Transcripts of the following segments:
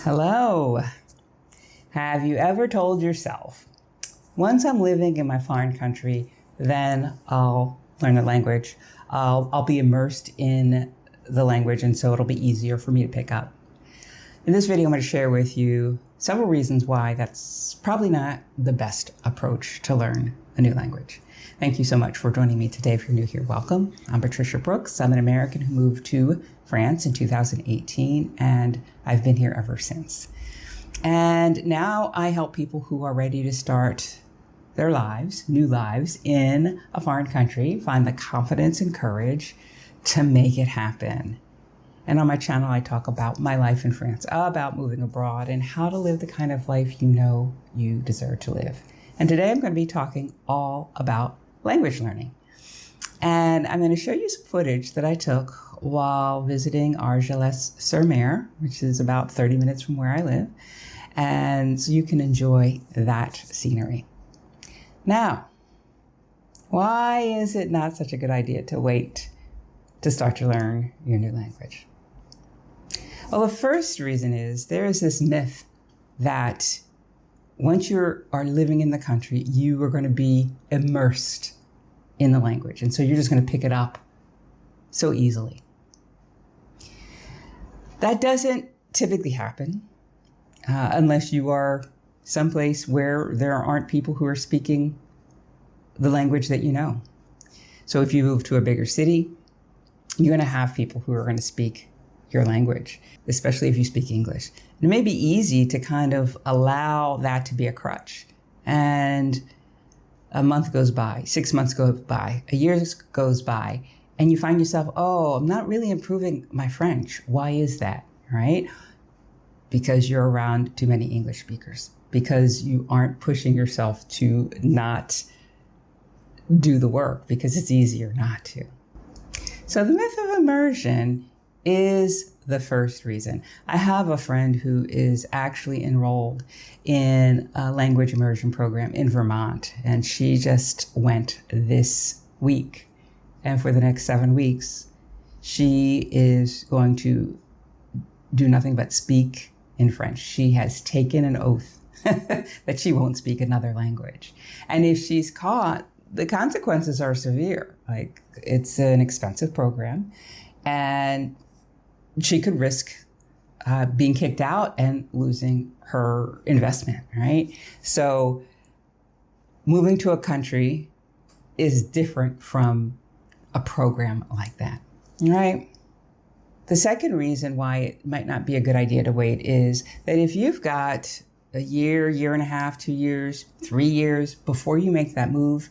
Hello. Have you ever told yourself, once I'm living in my foreign country, then I'll learn the language. I'll be immersed in the language, and so it'll be easier for me to pick up. In this video, I'm going to share with you several reasons why that's probably not the best approach to learn a new language. Thank you so much for joining me today. If you're new here, welcome. I'm Patricia Brooks. I'm an American who moved to France in 2018, and I've been here ever since. And now I help people who are ready to start their lives, new lives in a foreign country, find the confidence and courage to make it happen. And on my channel, I talk about my life in France, about moving abroad, and how to live the kind of life you know you deserve to live. And today I'm going to be talking all about language learning. And I'm going to show you some footage that I took while visiting Argelès-sur-Mer, which is about 30 minutes from where I live. And so you can enjoy that scenery. Now, why is it not such a good idea to wait to start to learn your new language? Well, the first reason is there is this myth that once you are living in the country, you are going to be immersed in the language. And so you're just going to pick it up so easily. That doesn't typically happen unless you are someplace where there aren't people who are speaking the language that you know. So if you move to a bigger city, you're going to have people who are going to speak your language, especially if you speak English. And it may be easy to kind of allow that to be a crutch. And a month goes by, 6 months go by, a year goes by, and you find yourself, oh, I'm not really improving my French. Why is that, right? Because you're around too many English speakers, because you aren't pushing yourself to not do the work, because it's easier not to. So the myth of immersion is the first reason. I have a friend who is actually enrolled in a language immersion program in Vermont, and she just went this week. And for the next 7 weeks, she is going to do nothing but speak in French. She has taken an oath that she won't speak another language. And if she's caught, the consequences are severe. Like, it's an expensive program, and she could risk being kicked out and losing her investment, right? So moving to a country is different from a program like that, right? The second reason why it might not be a good idea to wait is that if you've got a year, year and a half, 2 years, 3 years before you make that move,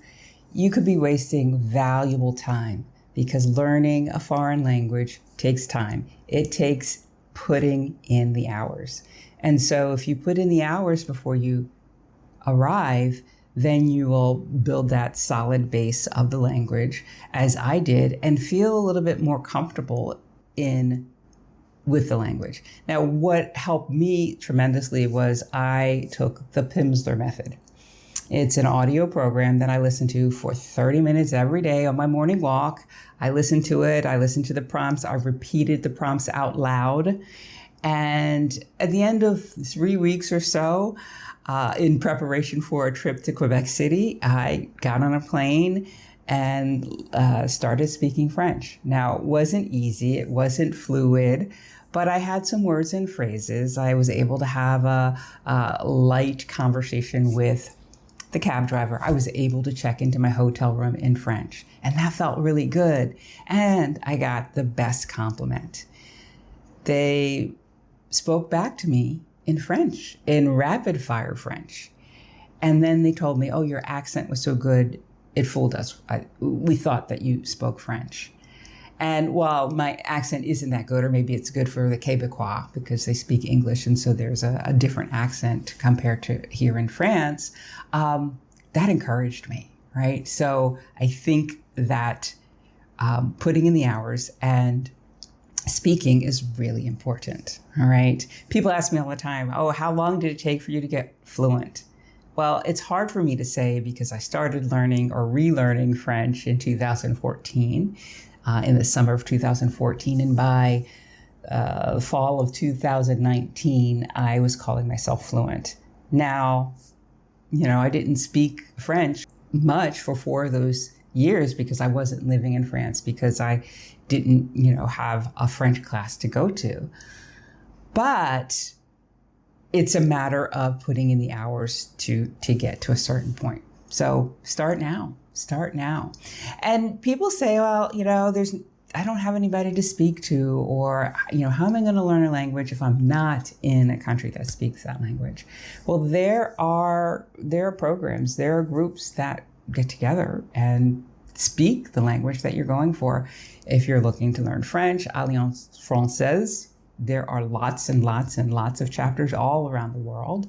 you could be wasting valuable time, because learning a foreign language takes time. It takes putting in the hours. And so if you put in the hours before you arrive, then you will build that solid base of the language, as I did, and feel a little bit more comfortable with the language. Now, what helped me tremendously was I took the Pimsleur method. It's an audio program that I listen to for 30 minutes every day on my morning walk. I listen to it. I listen to the prompts. I repeated the prompts out loud. And at the end of 3 weeks or so, in preparation for a trip to Quebec City, I got on a plane and started speaking French. Now, it wasn't easy. It wasn't fluid, but I had some words and phrases. I was able to have a light conversation with the cab driver. I was able to check into my hotel room in French, and that felt really good. And I got the best compliment. They spoke back to me in French, in rapid fire French. And then they told me, oh, your accent was so good, it fooled us. We thought that you spoke French. And while my accent isn't that good, or maybe it's good for the Québécois because they speak English, and so there's a different accent compared to here in France, that encouraged me, right? So I think that putting in the hours and speaking is really important, all right? People ask me all the time, oh, how long did it take for you to get fluent? Well, it's hard for me to say because I started learning or relearning French in 2014, in the summer of 2014. And by fall of 2019, I was calling myself fluent. Now, I didn't speak French much for 4 of those years because I wasn't living in France, because I didn't, have a French class to go to. But it's a matter of putting in the hours to get to a certain point. So start now. And people say, well, I don't have anybody to speak to, or, how am I going to learn a language if I'm not in a country that speaks that language? Well, there are programs, there are groups that get together and speak the language that you're going for. If you're looking to learn French, Alliance Française, there are lots and lots and lots of chapters all around the world.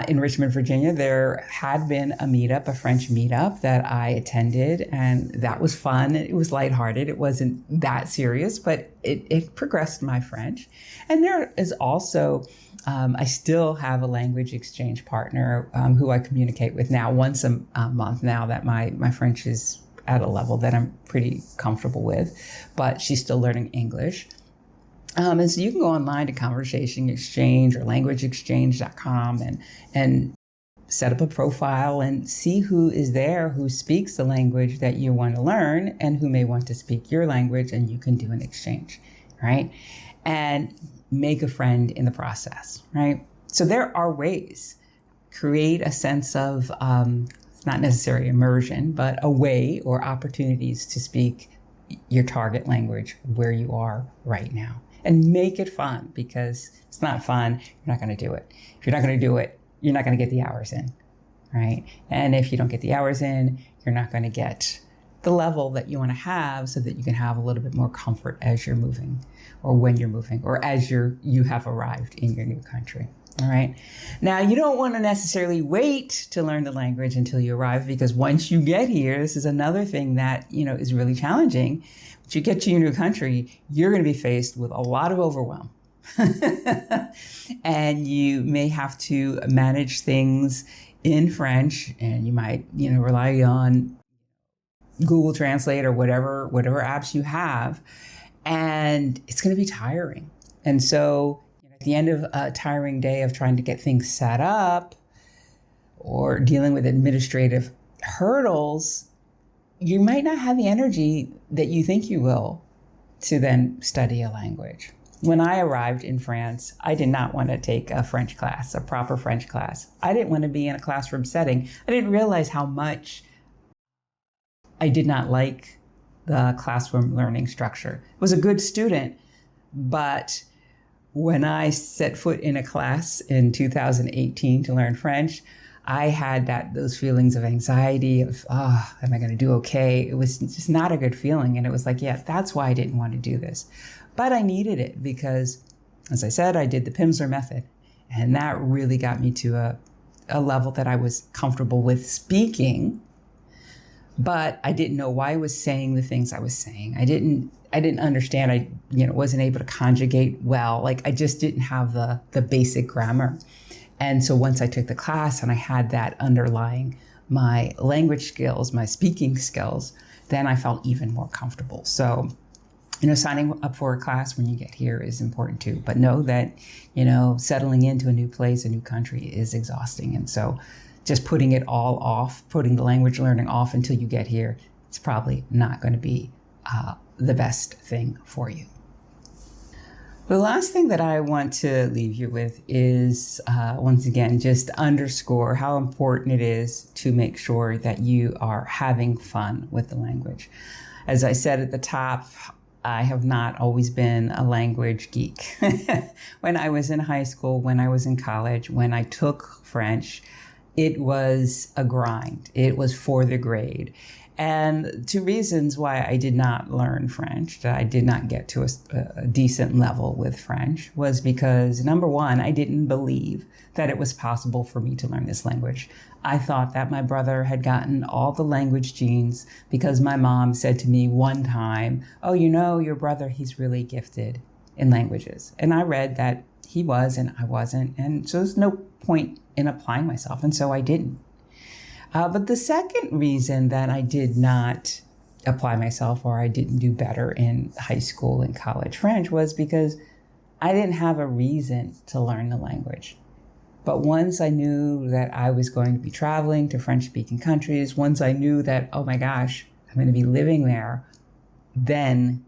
In Richmond, Virginia, there had been a French meetup that I attended, and that was fun. It was lighthearted. It wasn't that serious, but it progressed my French. And there is also, I still have a language exchange partner who I communicate with now once a month, now that my French is at a level that I'm pretty comfortable with, but she's still learning English. And so you can go online to Conversation Exchange or languageexchange.com and set up a profile and see who is there who speaks the language that you want to learn and who may want to speak your language, and you can do an exchange, right? And make a friend in the process, right? So there are ways. Create a sense of, it's not necessarily immersion, but a way or opportunities to speak your target language where you are right now. And make it fun, because it's not fun, you're not going to do it. If you're not going to do it, you're not going to get the hours in, right? And if you don't get the hours in, you're not going to get the level that you want to have so that you can have a little bit more comfort as you're moving, or when you're moving, or as you have arrived in your new country. All right. Now, you don't want to necessarily wait to learn the language until you arrive, because once you get here, this is another thing that, is really challenging. Once you get to your new country, you're going to be faced with a lot of overwhelm. And you may have to manage things in French, and you might, rely on Google Translate or whatever apps you have. And it's going to be tiring. And so at the end of a tiring day of trying to get things set up or dealing with administrative hurdles, you might not have the energy that you think you will to then study a language. When I arrived in France, I did not want to take a French class, a proper French class. I didn't want to be in a classroom setting. I didn't realize how much I did not like the classroom learning structure. I was a good student, but when I set foot in a class in 2018 to learn French, I had those feelings of anxiety of, am I going to do okay? It was just not a good feeling. And it was like, yeah, that's why I didn't want to do this. But I needed it because, as I said, I did the Pimsleur method. And that really got me to a level that I was comfortable with speaking. But I didn't know why I was saying the things I was saying. I didn't understand. I wasn't able to conjugate well. Like, I just didn't have the basic grammar. And so once I took the class and I had that underlying my language skills, my speaking skills, then I felt even more comfortable. So, signing up for a class when you get here is important too. But know that, settling into a new place, a new country is exhausting. And so just putting it all off, putting the language learning off until you get here, it's probably not going to be the best thing for you. The last thing that I want to leave you with is, once again, just underscore how important it is to make sure that you are having fun with the language. As I said at the top, I have not always been a language geek. When I was in high school, when I was in college, when I took French, it was a grind. It was for the grade. And 2 reasons why I did not learn French, that I did not get to a decent level with French, was because, number one, I didn't believe that it was possible for me to learn this language. I thought that my brother had gotten all the language genes because my mom said to me one time, oh, your brother, he's really gifted in languages. And I read that he was and I wasn't. And so there's no point in applying myself. And so I didn't. But the second reason that I did not apply myself or I didn't do better in high school and college French was because I didn't have a reason to learn the language. But once I knew that I was going to be traveling to French-speaking countries, once I knew that, oh my gosh, I'm going to be living there, then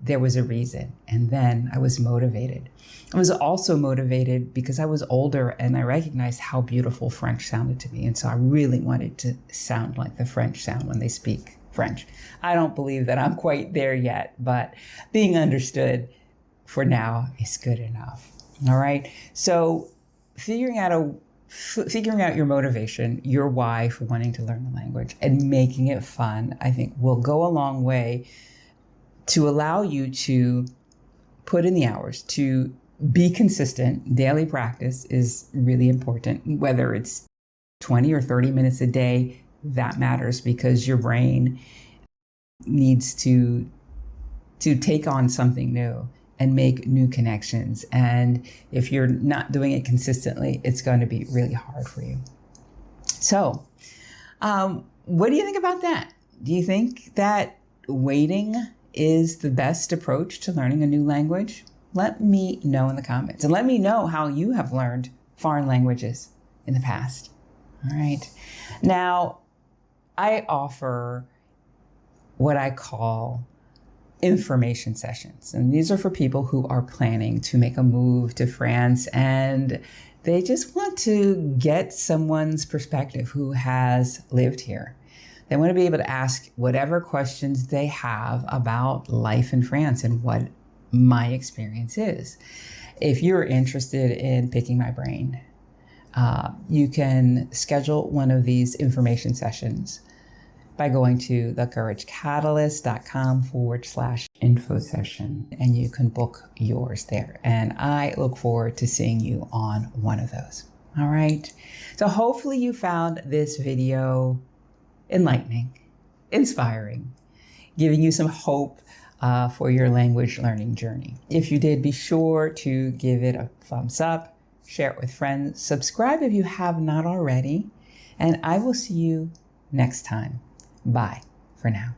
there was a reason. And then I was motivated. I was also motivated because I was older and I recognized how beautiful French sounded to me. And so I really wanted to sound like the French sound when they speak French. I don't believe that I'm quite there yet, but being understood for now is good enough. All right. So figuring out your motivation, your why for wanting to learn the language and making it fun, I think will go a long way to allow you to put in the hours, to be consistent. Daily practice is really important, whether it's 20 or 30 minutes a day, that matters because your brain needs to take on something new and make new connections. And if you're not doing it consistently, it's going to be really hard for you. So, what do you think about that? Do you think that waiting is the best approach to learning a new language? Let me know in the comments and let me know how you have learned foreign languages in the past. All right. Now, I offer what I call information sessions. And these are for people who are planning to make a move to France and they just want to get someone's perspective who has lived here. They want to be able to ask whatever questions they have about life in France and what my experience is. If you're interested in picking my brain, you can schedule one of these information sessions by going to thecouragecatalyst.com/info session, and you can book yours there. And I look forward to seeing you on one of those. All right. So hopefully you found this video enlightening, inspiring, giving you some hope for your language learning journey. If you did, be sure to give it a thumbs up, share it with friends, subscribe if you have not already, and I will see you next time. Bye for now.